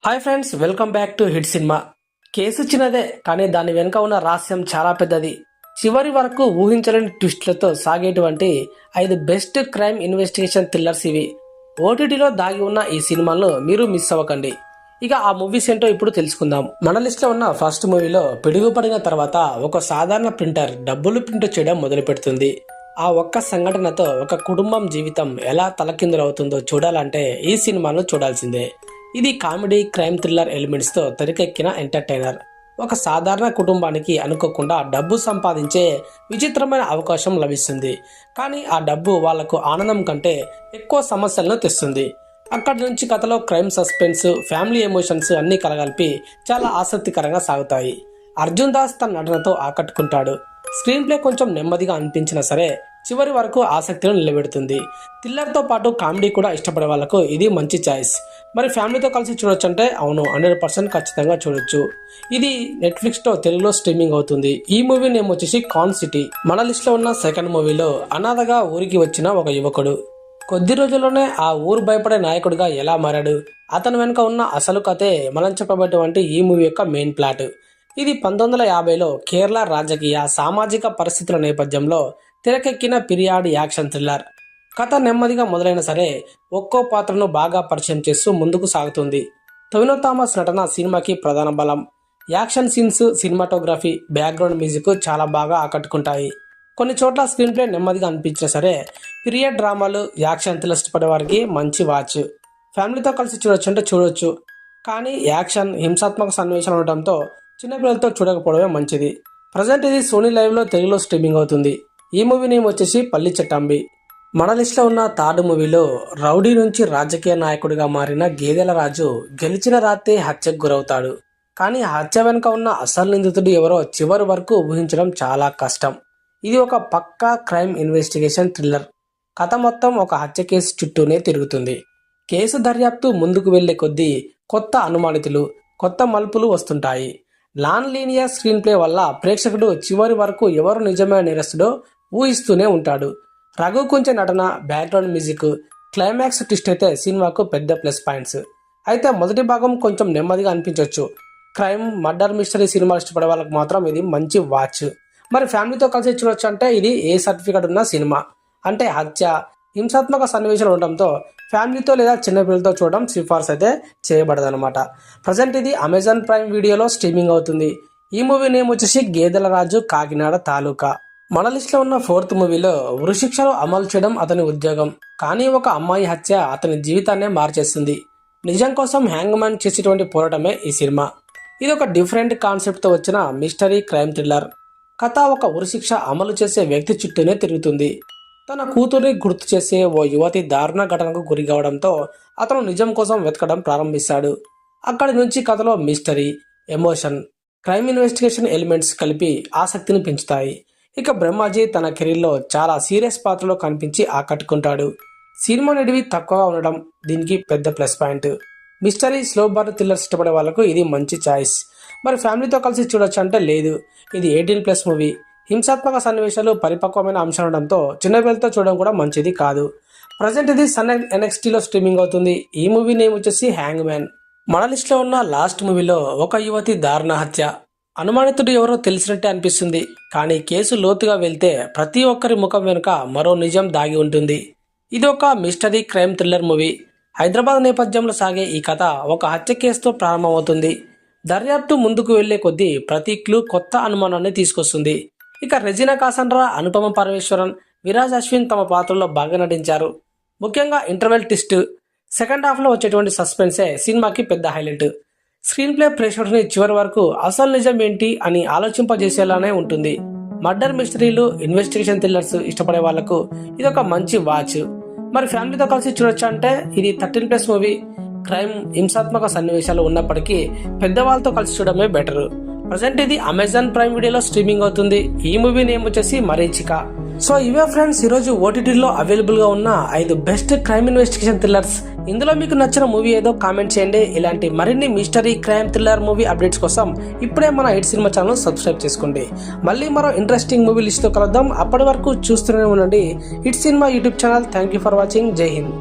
Hi friends, welcome back to hit cinema. Case చిన్నదే కానీ దాని వెనుక ఉన్న రహస్యం చాలా పెద్దది. చివరి వరకు ఊహించలేని ట్విస్ట్లతో సాగేటువంటి 5 బెస్ట్ క్రైమ్ ఇన్వెస్టిగేషన్ థ్రిల్లర్స్ ఇవి. ఓటీటీలో దాగి ఉన్న ఈ సినిమాలను మీరు మిస్ అవ్వకండి. ఇక ఆ మూవీస్ ఏంటో ఇప్పుడు తెలుసుకుందాం. మన లిస్ట్ లో ఉన్న ఫస్ట్ మూవీలో పిడుగుపడిన తర్వాత ఒక సాధారణ ప్రింటర్ డబ్బులు ప్రింట్ చేయడం మొదలు పెడుతుంది. ఆ ఒక్క సంఘటనతో ఒక కుటుంబం జీవితం ఎలా తలకిందులవుతుందో చూడాలంటే ఈ సినిమాను చూడాల్సిందే. ఇది కామెడీ క్రైమ్ థ్రిల్లర్ ఎలిమెంట్స్ తో తెరకెక్కిన ఎంటర్టైనర్. ఒక సాధారణ కుటుంబానికి అనుకోకుండా డబ్బు సంపాదించే విచిత్రమైన అవకాశం లభిస్తుంది. కానీ ఆ డబ్బు వాళ్లకు ఆనందం కంటే ఎక్కువ సమస్యలను తెస్తుంది. అక్కడి నుంచి కథలో క్రైమ్, సస్పెన్స్, ఫ్యామిలీ ఎమోషన్స్ అన్ని కలగలిపి చాలా ఆసక్తికరంగా సాగుతాయి. అర్జున్ దాస్ తన నటనతో ఆకట్టుకుంటాడు. స్క్రీన్ ప్లే కొంచెం నెమ్మదిగా అనిపించినా సరే చివరి వరకు ఆసక్తిని నిలబెడుతుంది. థ్రిల్లర్తో పాటు కామెడీ కూడా ఇష్టపడే వాళ్ళకు ఇది మంచి చాయిస్. మరి ఫ్యామిలీతో కలిసి చూడొచ్చు అంటే అవును, 100% ఖచ్చితంగా చూడొచ్చు. ఇది నెట్ఫ్లిక్స్లో తెలుగులో స్ట్రీమింగ్ అవుతుంది. ఈ మూవీ నేమ్ వచ్చేసి కాన్ సిటీ. మన లిస్ట్ లో ఉన్న సెకండ్ మూవీలో అనాథగా ఊరికి వచ్చిన ఒక యువకుడు కొద్ది రోజుల్లోనే ఆ ఊరు భయపడే నాయకుడిగా ఎలా మారాడు, అతని వెనుక ఉన్న అసలు కథే మనం చెప్పబట్టి ఈ మూవీ యొక్క మెయిన్ ప్లాట్. ఇది 1950లో కేరళ రాజకీయ సామాజిక పరిస్థితుల నేపథ్యంలో తెరకెక్కిన పీరియాడ్ యాక్షన్ థ్రిల్లర్. కథ నెమ్మదిగా మొదలైన సరే ఒక్కో పాత్రను బాగా పరిచయం చేస్తూ ముందుకు సాగుతుంది. టొవినో థామస్ నటన సినిమాకి ప్రధాన బలం. Action scenes, cinematography, background music చాలా బాగా ఆకట్టుకుంటాయి. కొన్ని చోట్ల స్క్రీన్ ప్లే నెమ్మదిగా అనిపించినా సరే పీరియడ్ డ్రామాలు, యాక్షన్ థ్రిల్లర్ ఇష్టపడే వారికి మంచి వాచ్. ఫ్యామిలీతో కలిసి చూడొచ్చు అంటే చూడొచ్చు, కానీ యాక్షన్, హింసాత్మక సన్నివేశాలు ఉండటంతో చిన్నపిల్లలతో చూడకపోవడమే మంచిది. ప్రజెంట్ ఇది సోనీ లైవ్లో తెలుగులో స్ట్రీమింగ్ అవుతుంది. ఈ మూవీ నేమ్ వచ్చేసి పల్లి చట్టాంబి. మన లిస్ట్లో ఉన్న థర్డ్ మూవీలో రౌడీ నుంచి రాజకీయ నాయకుడిగా మారిన గేదెల రాజు గెలిచిన రాత్రి హత్యకు గురవుతాడు. కానీ హత్య వెనుక ఉన్న అసలు నిందితుడు ఎవరో చివరి వరకు ఊహించడం చాలా కష్టం. ఇది ఒక పక్కా క్రైమ్ ఇన్వెస్టిగేషన్ థ్రిల్లర్. కథ మొత్తం ఒక హత్య కేసు చుట్టూనే తిరుగుతుంది. కేసు దర్యాప్తు ముందుకు వెళ్లే కొద్దీ కొత్త అనుమానితులు, కొత్త మలుపులు వస్తుంటాయి. నాన్ లీనియర్ స్క్రీన్ ప్లే వల్ల ప్రేక్షకుడు చివరి వరకు ఎవరు నిజమైన నేరస్తుడో ఊహిస్తూనే ఉంటాడు. రఘు కుంచె నటన, బ్యాక్గ్రౌండ్ మ్యూజిక్, క్లైమాక్స్ ట్విస్ట్ అయితే సినిమాకు పెద్ద ప్లస్ పాయింట్స్. అయితే మొదటి భాగం కొంచెం నెమ్మదిగా అనిపించవచ్చు. క్రైమ్, మర్డర్, మిస్టరీ సినిమాలు ఇష్టపడే వాళ్ళకి మాత్రం ఇది మంచి వాచ్. మరి ఫ్యామిలీతో కలిసి చూడొచ్చు అంటే ఇది ఏ సర్టిఫికేట్ ఉన్న సినిమా. అంటే హత్య, హింసాత్మక సన్నివేశాలు ఉండడంతో ఫ్యామిలీతో లేదా చిన్నపిల్లలతో చూడడం సిఫార్సు అయితే చేయబడదన్నమాట. ప్రజెంట్ ఇది అమెజాన్ ప్రైమ్ వీడియోలో స్ట్రీమింగ్ అవుతుంది. ఈ మూవీ నేమ్ వచ్చేసి గేదెల రాజు, కాకినాడ తాలూకా. మన లిస్ట్లో ఉన్న ఫోర్త్ మూవీలో ఉరిశిక్షలు అమలు చేయడం అతని ఉద్యోగం. కానీ ఒక అమ్మాయి హత్య అతని జీవితాన్నే మార్చేస్తుంది. నిజం కోసం హ్యాంగ్ మ్యాన్ చేసేటువంటి పోరాటమే ఈ సినిమా. ఇది ఒక డిఫరెంట్ కాన్సెప్ట్తో వచ్చిన మిస్టరీ క్రైమ్ థ్రిల్లర్. కథ ఒక ఉరిశిక్ష అమలు చేసే వ్యక్తి చుట్టూనే తిరుగుతుంది. తన కూతుర్ని గుర్తు చేసే ఓ యువతి దారుణ ఘటనకు గురి కావడంతో అతను నిజం కోసం వెతకడం ప్రారంభిస్తాడు. అక్కడి నుంచి కథలో mystery, emotion, crime investigation elements కలిపి ఆసక్తిని పెంచుతాయి. ఇక బ్రహ్మాజీ తన కెరీర్లో చాలా సీరియస్ పాత్రలో కనిపించి ఆకట్టుకుంటాడు. సినిమా నిడివి తక్కువగా ఉండడం దీనికి పెద్ద plus point. Mystery, slow burn thriller ఇష్టపడే వాళ్ళకు ఇది మంచి చాయిస్. మరి ఫ్యామిలీతో కలిసి చూడొచ్చు అంటే లేదు, ఇది 18+ మూవీ. హింసాత్మక సన్నివేశాలు, పరిపక్వమైన అంశాలు ఉండడంతో చిన్నపిల్లలతో చూడడం కూడా మంచిది కాదు. ప్రజెంట్ ఇది సన్ NXTలో స్ట్రీమింగ్ అవుతుంది. ఈ మూవీ నేమ్ వచ్చేసి హ్యాంగ్ మ్యాన్. మన లిస్ట్లో ఉన్న లాస్ట్ మూవీలో ఒక యువతి దారుణ హత్య. అనుమానితుడు ఎవరో తెలిసినట్టే అనిపిస్తుంది, కానీ కేసు లోతుగా వెళ్తే ప్రతి ఒక్కరి ముఖం వెనుక మరో నిజం దాగి ఉంటుంది. ఇది ఒక mystery crime thriller movie. Hyderabad నేపథ్యంలో సాగే ఈ కథ ఒక హత్య కేసుతో ప్రారంభమవుతుంది. దర్యాప్తు ముందుకు వెళ్లే కొద్దీ ప్రతి క్లూ కొత్త అనుమానాన్ని తీసుకొస్తుంది. ఇక రెజినా కాసండ్రా, అనుపమ పరమేశ్వరన్, విరాజ్ అశ్విన్ తమ పాత్రలో బాగా నటించారు. ముఖ్యంగా ఇంటర్వెల్ ట్విస్ట్, సెకండ్ హాఫ్లో వచ్చేటువంటి సస్పెన్సే సినిమాకి పెద్ద హైలైట్. స్క్రీన్ ప్లే ప్రేక్షకుడిని చివరి వరకు అసలు నిజం ఏంటి అని ఆలోచింపజేసేలానే ఉంటుంది. మర్డర్, మిస్టరీలు, ఇన్వెస్టిగేషన్ థ్రిల్లర్స్ ఇష్టపడే వాళ్లకు ఇది ఒక మంచి వాచ్. మరి ఫ్యామిలీతో కలిసి చూడొచ్చు అంటే ఇది 13+ మూవీ. క్రైమ్, హింసాత్మక సన్నివేశాలు ఉన్నప్పటికీ పెద్దవాళ్ళతో కలిసి చూడడమే బెటర్. ప్రజెంట్ ఇది అమెజాన్ ప్రైమ్ వీడియోలో స్ట్రీమింగ్ అవుతుంది. ఈ మూవీ నేమ్ వచ్చేసి మరీచిక. సో ఇవే ఫ్రెండ్స్ ఈరోజు ఓటీటీలో అవైలబుల్ గా ఉన్న 5 బెస్ట్ క్రైమ్ ఇన్వెస్టిగేషన్ థ్రిల్లర్స్. ఇందులో మీకు నచ్చిన మూవీ ఏదో కామెంట్ చేయండి. ఇలాంటి మరిన్ని mystery, crime, thriller movie updates కోసం ఇప్పుడే మన హిట్ సినిమా ఛానల్ సబ్స్క్రైబ్ చేసుకోండి. మళ్ళీ మరో ఇంట్రెస్టింగ్ మూవీ లిస్ట్ తో కలుద్దాం. అప్పటి వరకు చూస్తూనే ఉండండి hit cinema YouTube channel. Thank you for watching. జై హింద్.